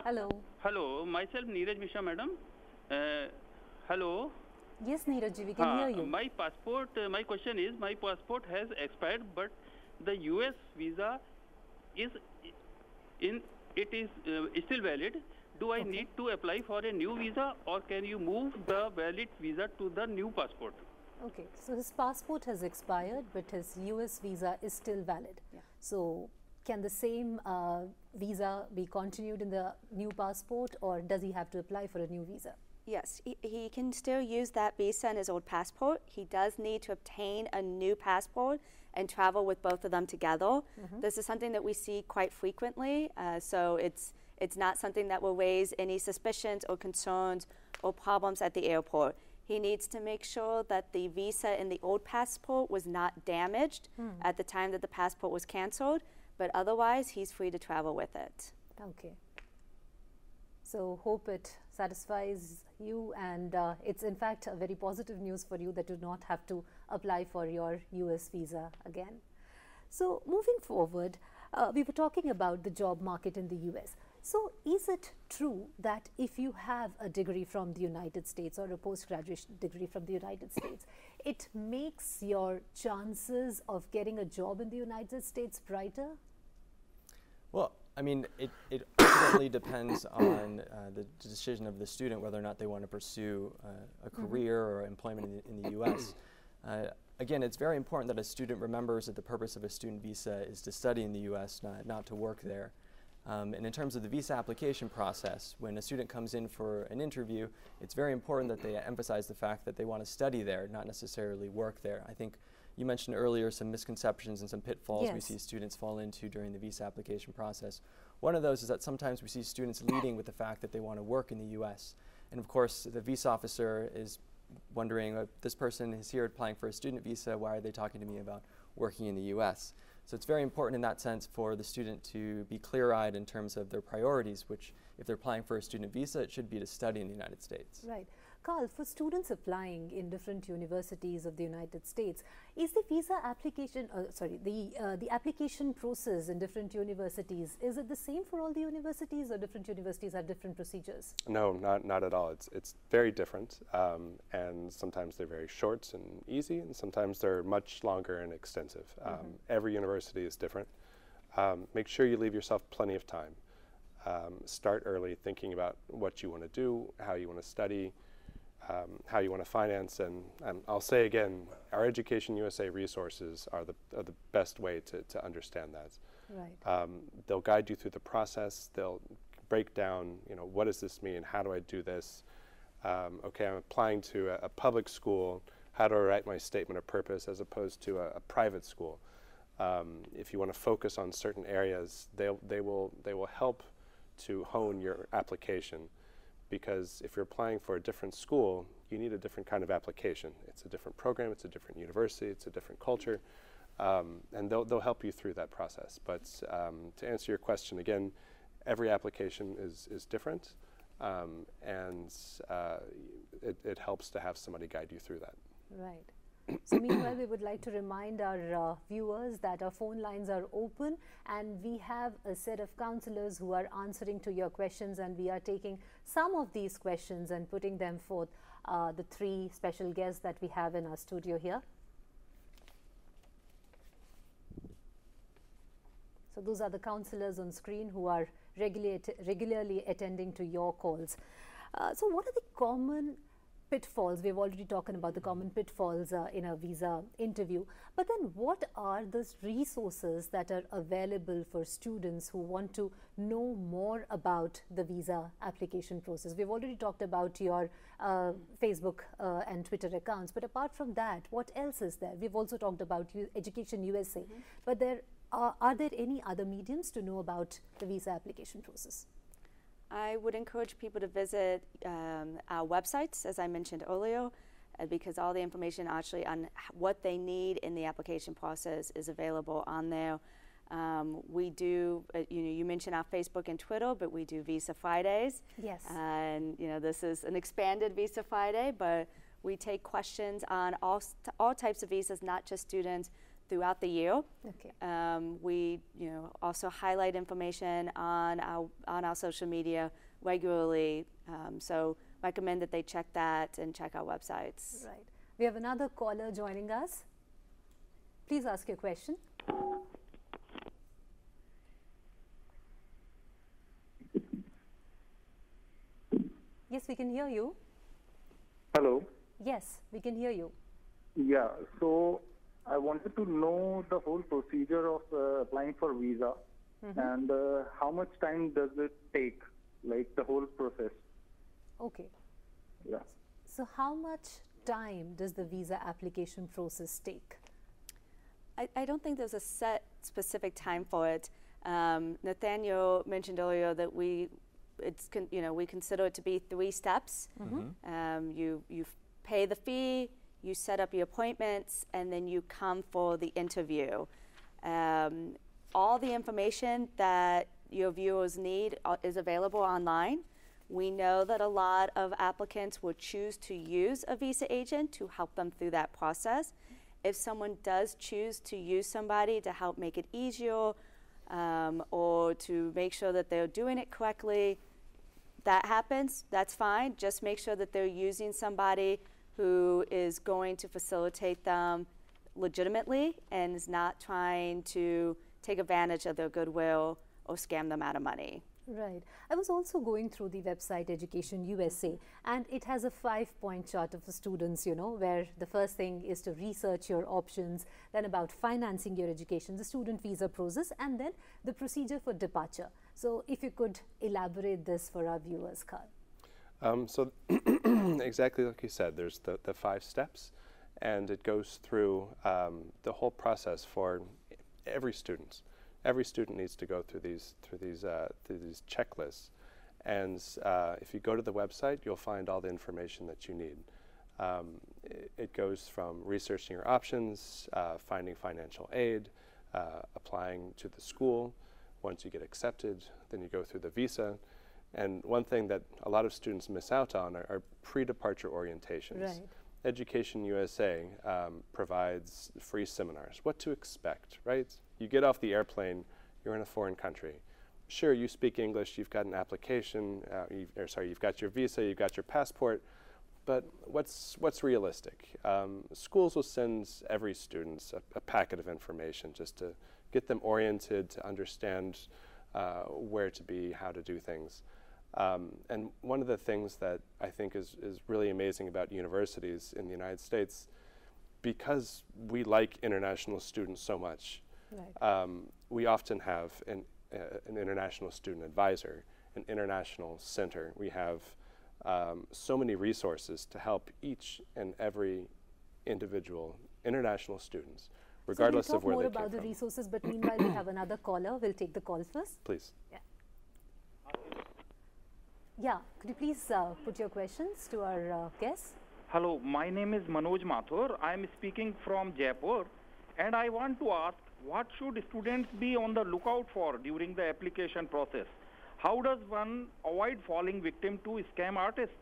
[SPEAKER 1] Hello.
[SPEAKER 12] Hello. Myself Neeraj Mishra, madam. Hello.
[SPEAKER 1] Yes, Neeraj, we can hear you.
[SPEAKER 12] My passport. My question is, my passport has expired, but the U.S. visa is still valid. Do I need to apply for a new visa, or can you move the valid visa to the new passport?
[SPEAKER 1] Okay, so his passport has expired, but his US visa is still valid.
[SPEAKER 6] Yeah.
[SPEAKER 1] So can the same visa be continued in the new passport, or does he have to apply for a new visa?
[SPEAKER 6] Yes, he can still use that visa and his old passport. He does need to obtain a new passport and travel with both of them together. This is something that we see quite frequently, so it's not something that will raise any suspicions or concerns or problems at the airport. He needs to make sure that the visa in the old passport was not damaged at the time that the passport was canceled, but otherwise he's free to travel with it.
[SPEAKER 1] Okay. So hope it satisfies you, and it's in fact a very positive news for you that you do not have to apply for your US visa again. So moving forward, we were talking about the job market in the US. So is it true that if you have a degree from the United States or a post-graduation degree from the United States, it makes your chances of getting a job in the United States brighter?
[SPEAKER 3] Well, I mean, it ultimately depends on the decision of the student whether or not they want to pursue a career or employment in the U.S. Again, it's very important that a student remembers that the purpose of a student visa is to study in the U.S., not to work there. And in terms of the visa application process, when a student comes in for an interview, it's very important that they emphasize the fact that they want to study there, not necessarily work there. I think you mentioned earlier some misconceptions and some pitfalls we see students fall into during the visa application process. One of those is that sometimes we see students leading with the fact that they want to work in the U.S. And of course, the visa officer is wondering, this person is here applying for a student visa, why are they talking to me about working in the U.S.? So it's very important in that sense for the student to be clear-eyed in terms of their priorities, which if they're applying for a student visa, it should be to study in the United States.
[SPEAKER 1] Right. Carl, for students applying in different universities of the United States, is the visa application, the application process in different universities, is it the same for all the universities, or different universities have different procedures?
[SPEAKER 4] No, not at all. It's very different, and sometimes they're very short and easy, and sometimes they're much longer and extensive. Every university is different. Make sure you leave yourself plenty of time. Start early thinking about what you want to do, how you want to study, how you want to finance, and I'll say again, our Education USA resources are the best way to understand that.
[SPEAKER 1] Right.
[SPEAKER 4] They'll guide you through the process. They'll break down, what does this mean? How do I do this? Okay, I'm applying to a public school. How do I write my statement of purpose as opposed to a private school? If you want to focus on certain areas, they will help to hone your application. Because if you're applying for a different school, you need a different kind of application. It's a different program, it's a different university, it's a different culture, and they'll help you through that process. But to answer your question again, every application is different, and it helps to have somebody guide you through that.
[SPEAKER 1] Right. So meanwhile, we would like to remind our viewers that our phone lines are open, and we have a set of counselors who are answering to your questions, and we are taking some of these questions and putting them forth, the three special guests that we have in our studio here. So those are the counselors on screen who are regularly attending to your calls. So what are the common pitfalls? We've already talked about the common pitfalls in a visa interview, but then what are the resources that are available for students who want to know more about the visa application process? We've already talked about your Facebook and Twitter accounts, but apart from that, what else is there? We've also talked about Education USA, but are there any other mediums to know about the visa application process?
[SPEAKER 6] I would encourage people to visit our websites, as I mentioned earlier, because all the information actually on what they need in the application process is available on there. We do, you mentioned our Facebook and Twitter, but we do Visa Fridays.
[SPEAKER 1] Yes.
[SPEAKER 6] And this is an expanded Visa Friday, but we take questions on all types of visas, not just students, throughout the year.
[SPEAKER 1] Okay.
[SPEAKER 6] We also highlight information on our social media regularly. So recommend that they check that and check our websites.
[SPEAKER 1] Right. We have another caller joining us. Please ask your question. Yes, we can hear you.
[SPEAKER 13] Hello.
[SPEAKER 1] Yes, we can hear you.
[SPEAKER 13] Yeah, so I wanted to know the whole procedure of applying for visa and how much time does it take, like the whole process.
[SPEAKER 1] Okay.
[SPEAKER 13] Yeah.
[SPEAKER 1] So how much time does the visa application process take?
[SPEAKER 6] I don't think there's a set specific time for it. Nathaniel mentioned earlier that we consider it to be 3 steps. You pay the fee, you set up your appointments, and then you come for the interview. All the information that your viewers need is available online. We know that a lot of applicants will choose to use a visa agent to help them through that process. If someone does choose to use somebody to help make it easier or to make sure that they're doing it correctly, that happens, that's fine. Just make sure that they're using somebody who is going to facilitate them legitimately and is not trying to take advantage of their goodwill or scam them out of money.
[SPEAKER 1] Right. I was also going through the website Education USA, and it has a 5-point chart of the students, where the first thing is to research your options, then about financing your education, the student visa process, and then the procedure for departure. So if you could elaborate this for our viewers, Carl.
[SPEAKER 4] So exactly like you said, there's the 5 steps, and it goes through the whole process for every student. Every student needs to go through these checklists, and if you go to the website, you'll find all the information that you need. It goes from researching your options, finding financial aid, applying to the school. Once you get accepted, then you go through the visa. And one thing that a lot of students miss out on are pre-departure orientations.
[SPEAKER 1] Right.
[SPEAKER 4] Education USA provides free seminars. What to expect, right? You get off the airplane, you're in a foreign country. Sure, you speak English, you've got an application, you've got your visa, you've got your passport, but what's realistic? Schools will send every student a packet of information just to get them oriented, to understand where to be, how to do things. And one of the things that I think is really amazing about universities in the United States, because we like international students so much, right. We often have an international student advisor, an international center. We have so many resources to help each and every individual international students, regardless of where they came from.
[SPEAKER 1] So we'll talk more about the resources, but meanwhile we have another caller. We'll take the call first.
[SPEAKER 4] Please.
[SPEAKER 1] Yeah. Yeah, could you please put your questions to our guests?
[SPEAKER 12] Hello, my name is Manoj Mathur. I am speaking from Jaipur, and I want to ask, what should students be on the lookout for during the application process? How does one avoid falling victim to scam artists?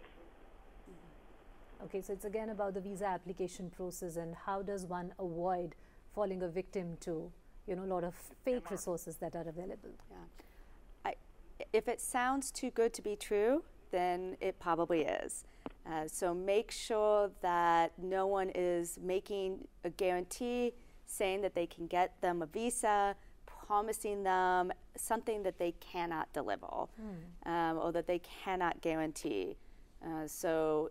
[SPEAKER 1] Okay, so it's again about the visa application process and how does one avoid falling a victim to, a lot of fake resources that are available.
[SPEAKER 6] Yeah. If it sounds too good to be true, then it probably is. So make sure that no one is making a guarantee saying that they can get them a visa, promising them something that they cannot deliver or that they cannot guarantee. So,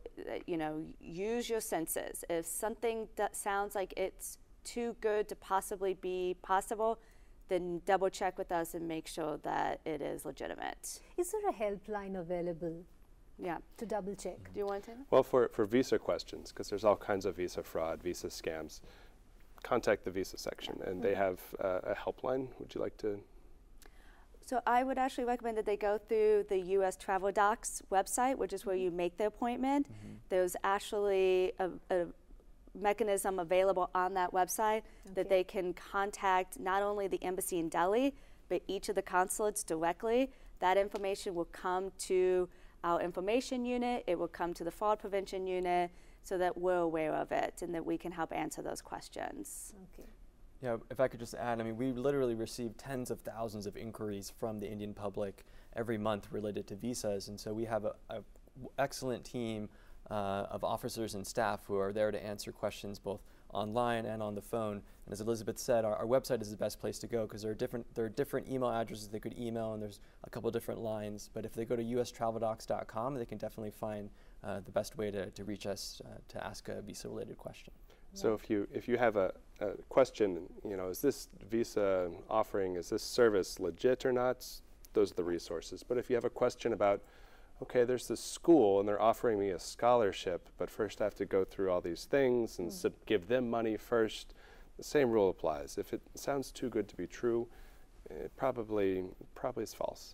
[SPEAKER 6] use your senses. If something that sounds like it's too good to possibly be possible, then double check with us and make sure that it is legitimate.
[SPEAKER 1] Is there a helpline available?
[SPEAKER 6] Yeah.
[SPEAKER 1] To double check.
[SPEAKER 6] Do you want to?
[SPEAKER 4] Well, for visa questions, because there's all kinds of visa fraud, visa scams, contact the visa section, and they have a helpline. Would you like to?
[SPEAKER 6] So I would actually recommend that they go through the U.S. Travel Docs website, which is where you make the appointment. There's actually mechanism available on that website that they can contact not only the embassy in Delhi, but each of the consulates directly. That information will come to our information unit, it will come to the fraud prevention unit, so that we're aware of it and that we can help answer those questions.
[SPEAKER 1] Okay.
[SPEAKER 3] Yeah, if I could just add, I mean, we literally receive tens of thousands of inquiries from the Indian public every month related to visas, and so we have an excellent team of officers and staff who are there to answer questions both online and on the phone. And as Elizabeth said, our website is the best place to go because there are different email addresses they could email, and there's a couple different lines. But if they go to ustraveldocs.com, they can definitely find the best way to reach us to ask a visa-related question.
[SPEAKER 4] So if you have a question, you know, is this visa offering, is this service legit or not? Those are the resources. But if you have a question about, okay, there's this school and they're offering me a scholarship, but first I have to go through all these things and give them money first, the same rule applies. If it sounds too good to be true, it probably is false.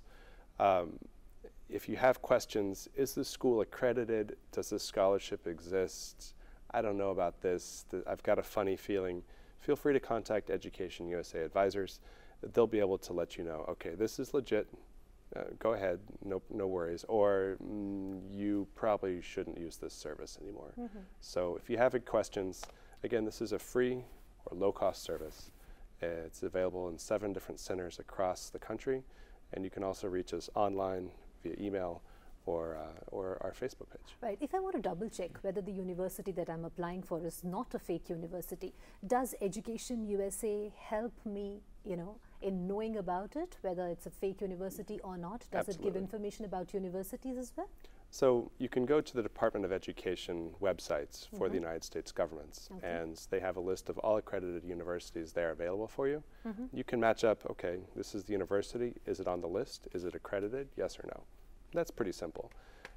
[SPEAKER 4] If you have questions, is the school accredited? Does this scholarship exist? I don't know about this. I've got a funny feeling. Feel free to contact Education USA advisors. They'll be able to let you know, okay, this is legit. Go ahead, no worries. Or you probably shouldn't use this service anymore. So if you have any questions, again, this is a free or low-cost service. It's available in 7 different centers across the country, and you can also reach us online via email or our Facebook page.
[SPEAKER 1] Right. If I want to double check whether the university that I'm applying for is not a fake university, does Education USA help me, you know, in knowing about it, whether it's a fake university or not? Does
[SPEAKER 4] Absolutely.
[SPEAKER 1] it give information about universities as well?
[SPEAKER 4] So you can go to the Department of Education websites for the United States governments, and they have a list of all accredited universities there available for you. You can match up, okay, this is the university, is it on the list? Is it accredited? Yes or no? That's pretty simple.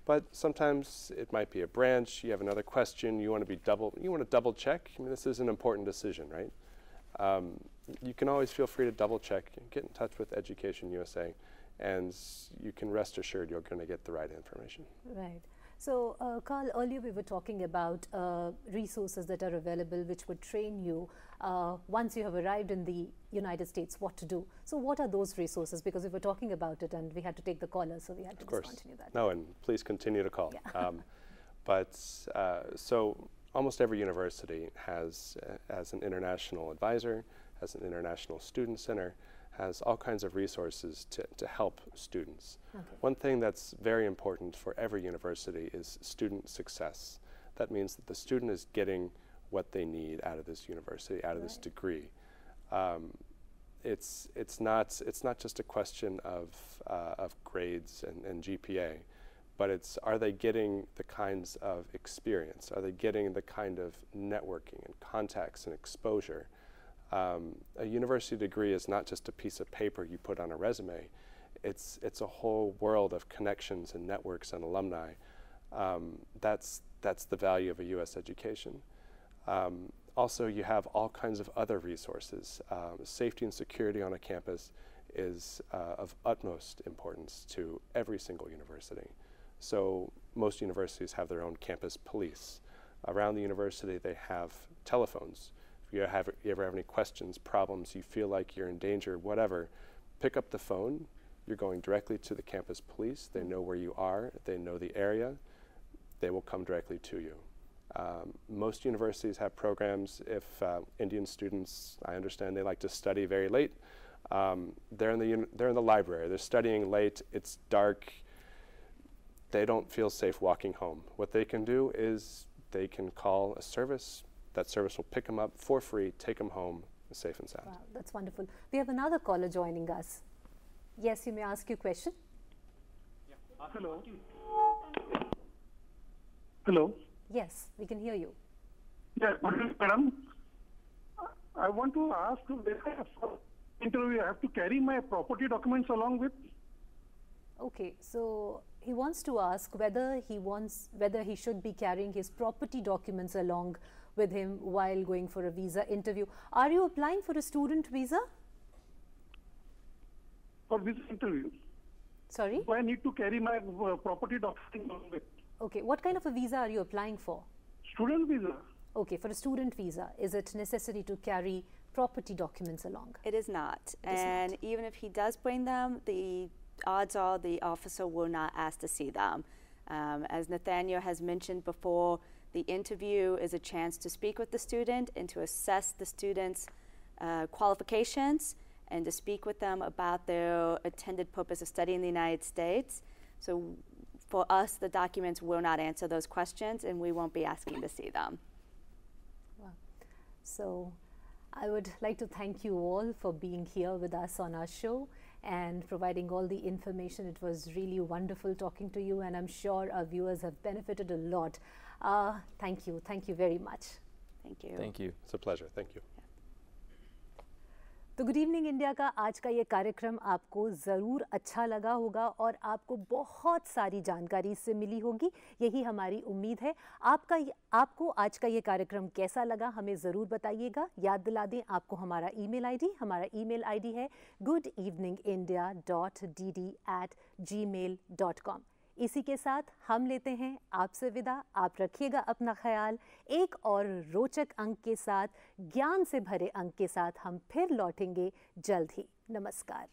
[SPEAKER 4] But sometimes it might be a branch, you have another question, you want to double check. I mean, this is an important decision, right? You can always feel free to double check, get in touch with Education USA, and you can rest assured you're going to get the right information.
[SPEAKER 1] Right. So, Carl, earlier we were talking about resources that are available which would train you once you have arrived in the United States what to do. So what are those resources? Because we were talking about it and we had to take the caller, so we had to just continue that.
[SPEAKER 4] No, and please continue to call.
[SPEAKER 1] Yeah.
[SPEAKER 4] So almost every university has an international advisor, has an international student center, has all kinds of resources to help students. One thing that's very important for every university is student success. That means that the student is getting what they need out of this university, out of this degree. It's not just a question of grades and GPA, but it's, are they getting the kinds of experience? Are they getting the kind of networking and contacts and exposure? A university degree is not just a piece of paper you put on a resume. It's a whole world of connections and networks and alumni. That's the value of a U.S. education. Also, you have all kinds of other resources. Safety and security on a campus is of utmost importance to every single university. So most universities have their own campus police. Around the university, they have telephones. If you ever have any questions, problems, you feel like you're in danger, whatever, pick up the phone. You're going directly to the campus police. They know where you are. They know the area. They will come directly to you. Most universities have programs. If Indian students, I understand they like to study very late, they're in the library. They're studying late. It's dark. They don't feel safe walking home. What they can do is they can call a service. That service will pick them up for free, take them home, safe and sound.
[SPEAKER 1] Wow, that's wonderful. We have another caller joining us. Yes, you may ask your question.
[SPEAKER 9] Yeah. Hello. Hello.
[SPEAKER 1] Yes, we can hear you.
[SPEAKER 9] Yes, madam. I want to ask, for interview, I have to carry my property documents along with?
[SPEAKER 1] Okay, so he wants to ask whether he should be carrying his property documents along with him while going for a visa interview. Are you applying for a student visa?
[SPEAKER 9] For visa interview.
[SPEAKER 1] Sorry?
[SPEAKER 9] So I need to carry my property documents along with.
[SPEAKER 1] Okay, what kind of a visa are you applying for?
[SPEAKER 9] Student visa.
[SPEAKER 1] Okay, for a student visa, is it necessary to carry property documents along?
[SPEAKER 6] It is not. And even if he does bring them, the odds are the officer will not ask to see them. As Nathaniel has mentioned before, the interview is a chance to speak with the student and to assess the student's qualifications and to speak with them about their intended purpose of studying in the United States. So for us, the documents will not answer those questions and we won't be asking to see them.
[SPEAKER 1] Wow. So I would like to thank you all for being here with us on our show and providing all the information. It was really wonderful talking to you, and I'm sure our viewers have benefited a lot. Thank you very much.
[SPEAKER 6] Thank you.
[SPEAKER 3] Thank you.
[SPEAKER 4] It's a pleasure. Thank you.
[SPEAKER 1] तो good evening India का आज का ये कार्यक्रम आपको ज़रूर अच्छा लगा होगा और आपको बहुत सारी जानकारी इससे मिली होगी, यही हमारी उम्मीद है। आपको आज का ये कार्यक्रम कैसा लगा हमें ज़रूर बताइएगा। याद दिला दें आपको हमारा ईमेल आईडी है goodeveningindia.dd@gmail.com। इसी के साथ हम लेते हैं आपसे विदा। आप रखिएगा अपना ख्याल। एक और रोचक अंक के साथ, ज्ञान से भरे अंक के साथ हम फिर लौटेंगे जल्द ही। नमस्कार।